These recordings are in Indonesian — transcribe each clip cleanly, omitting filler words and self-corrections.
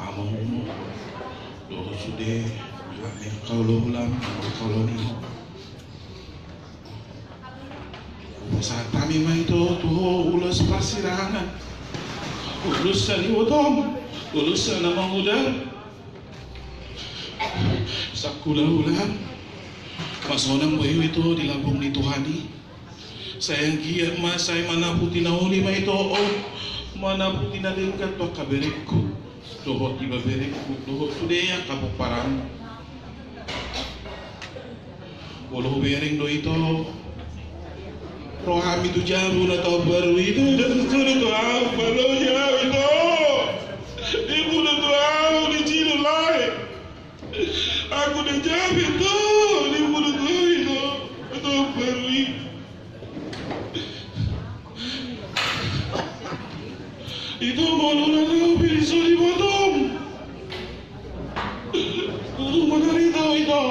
amo do sude kaulo ulam kaulo ni saat kami mai to ulas persirangan ulus sa liwatong ulus sa namang udang sakula ulam masonang bayu itu dilabung ni Tuhani sayang giat mas saya mana puti nauli mai to mana puti na lengkat pa kaberekku doho tiba berekku doho sudeya kapok parang boloh bereng do itu rohami tu jaru na tau baru itu dan sudah tu apa lo jauh itu ibu dah tahu di sini lah aku dah jawab itu ibu dah tahu itu atau baru itu malu nak pilih suri potong itu mana tahu itu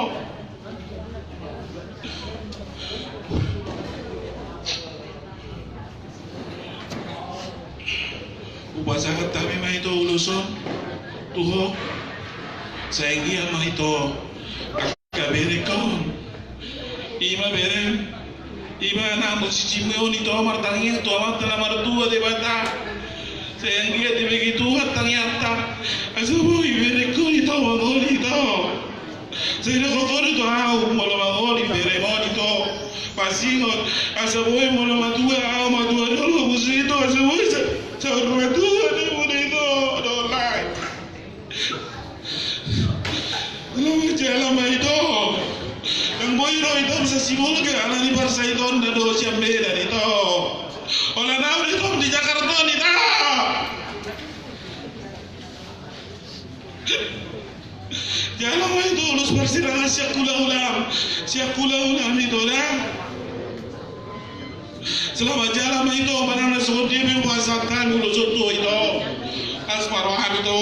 upasakat kami mah itu uluson tuho sayangi mah itu kabere kaum ima bere ima na musisi meu ni to martangi to amat na martua de bata sayangi di begitu ternyata asabu ibere ko itu magoli to saya ko to au molo magoli bere mo to pasingot asabu molo matua au matua dulu musito asabu Cara dua ni boleh itu, dolai. Kalau jalan mai itu, yang boy itu bisa simbol ke anak di Barca itu anda do siam beda itu. Olah nahu itu di Jakarta ni tak. Jalan mai itu lulus persidangan siap kula ulam itu dah. Selama jalan itu mana sebut dia mempuasakan dulu contoh itu asmarohan itu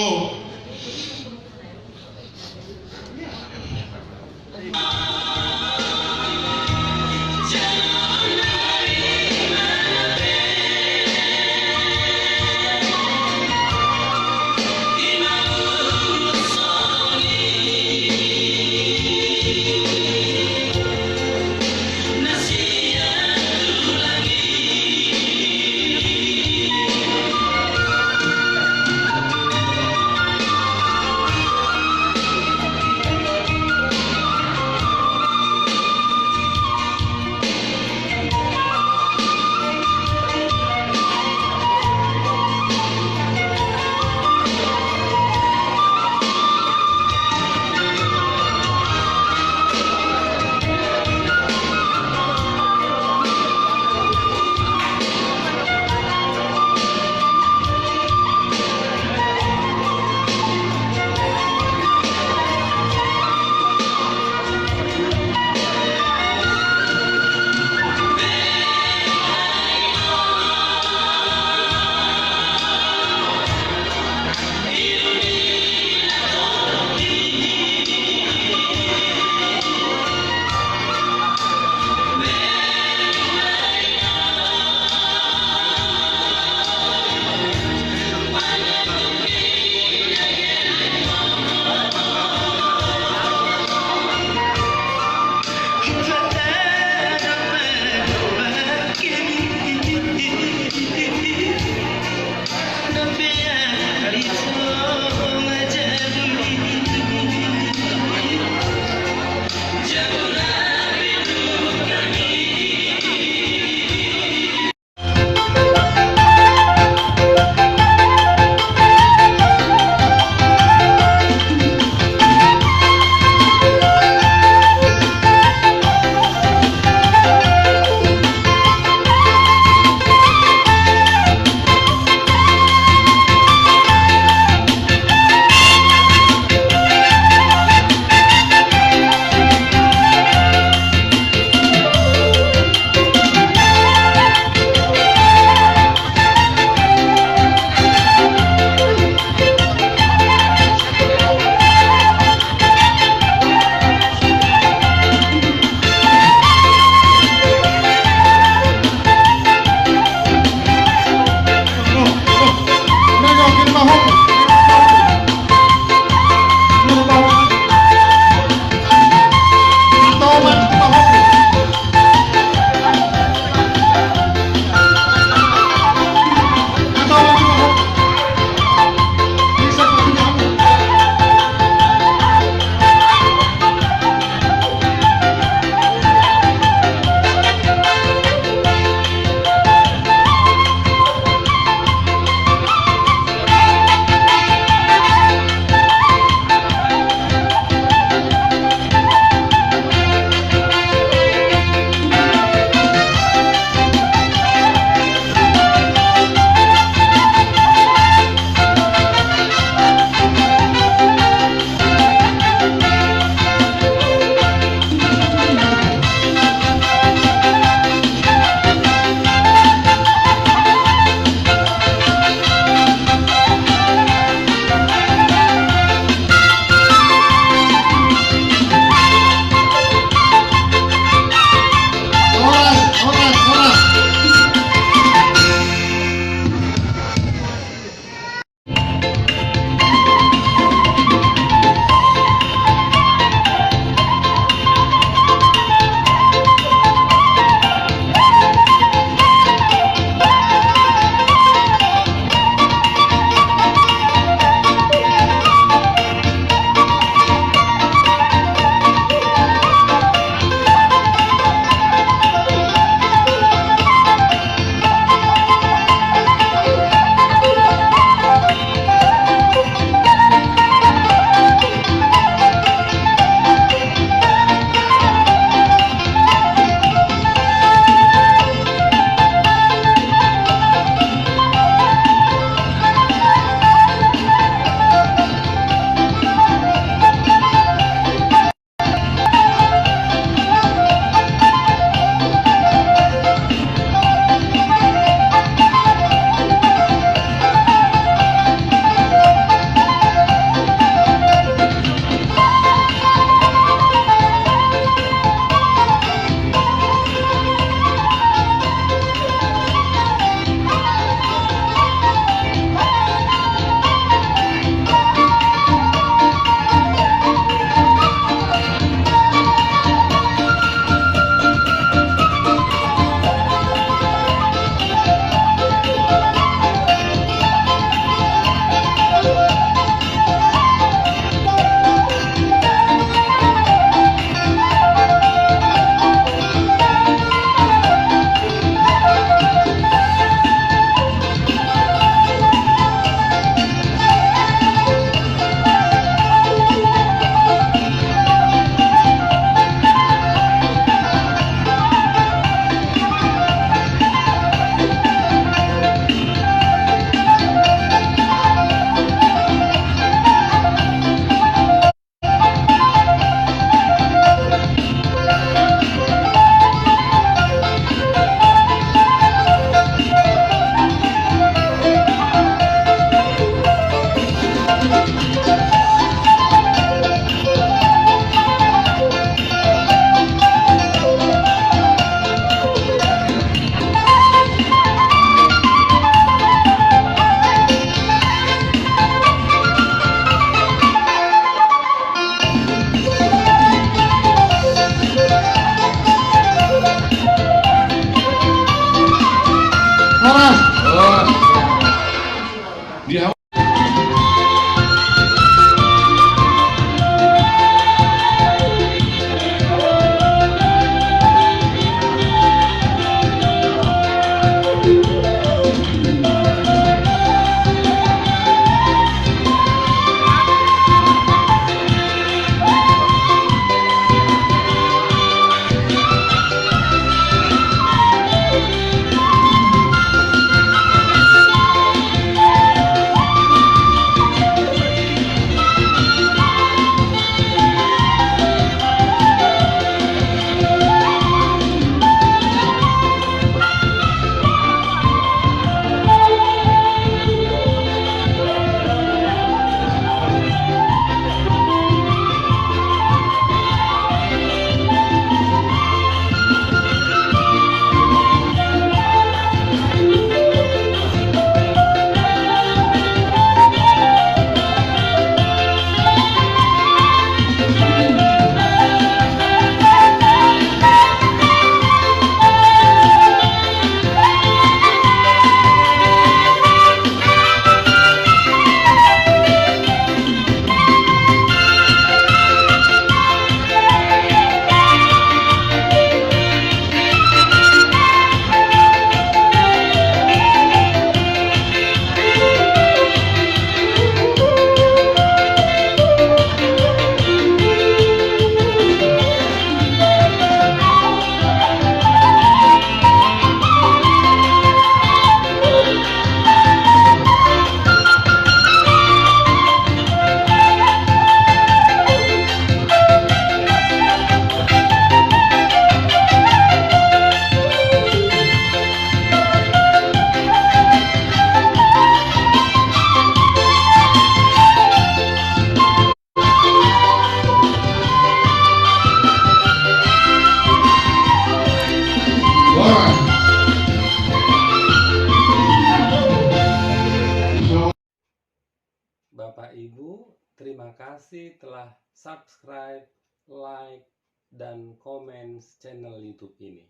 Bapak Ibu, terima kasih telah subscribe, like, dan komen channel YouTube ini.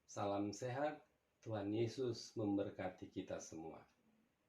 Salam sehat, Tuhan Yesus memberkati kita semua.